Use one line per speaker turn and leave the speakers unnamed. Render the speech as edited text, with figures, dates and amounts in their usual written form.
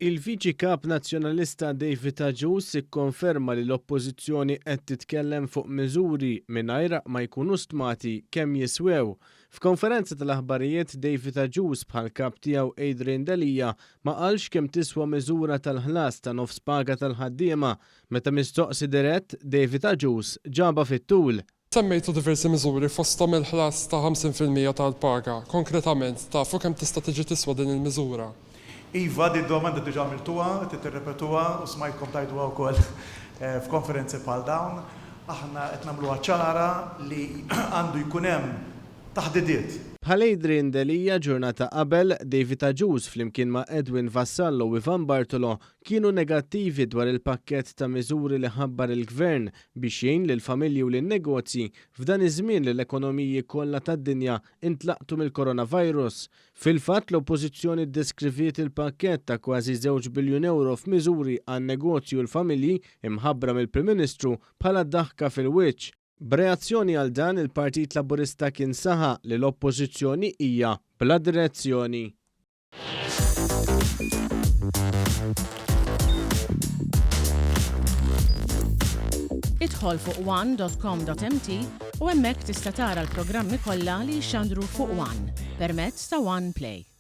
Il-Viċi Kap Nazzjonalista David Aġus ikkonferma li l-Oppożizzjoni qed titkellem fuq miżuri mingħajr ma jkunu stmati kemm jiswew. F'konferenza tal-aħbarijiet David Aġus bħal kap tiegħu Adrian Dalija ma qalx kemm tiswa miżura tal-ħlas ta' nofs paga tal-ħaddiema meta mistoqsi dirett David Aġus ġaba fit-tul.
Semmejtu diversi miżuri fosthom il-ħlas ta' 50% tal-paga. Konkretament, tafu kemm tista' tiġi tiswa din il-miżura?
Iva, di domanda diġa għamiltuha, titirrepetuha u smajtkom tajtuha wkoll f'konferenzi bħal dawn. Aħna qed nagħmluha ċara li għandu jkun hemm taħdidiet.
Bħal Adrian Dalija ġurnata qabel, David Aġus flimkien ma' Edwin Vassallo u Ivan Bartolo kienu negattivi dwar il-pakkett ta' miżuri li ħabbar il-Gvern biex jgħin lill-familji u lin-negozji f'dan iż-żmien li l-ekonomiji kollha tad-dinja intlaqtu mill-coronavirus. Fil-fatt l-Oppożizzjoni ddeskriviet il-pakkett ta' kważi 2 biljun euro f'miżuri għan-negozju u l-familji imħabbra mill-Prim Ministru bħala daħka fil-wiċċ. B'reazzjoni għal dan il-Partit Laburista kien saħaq li l-Oppożizzjoni hija bla direzzjoni.
Idħol fuq one.com.mt u hemmhekk tista' tara l-programmi kollha li jxandru fuq One permezz ta' One Play.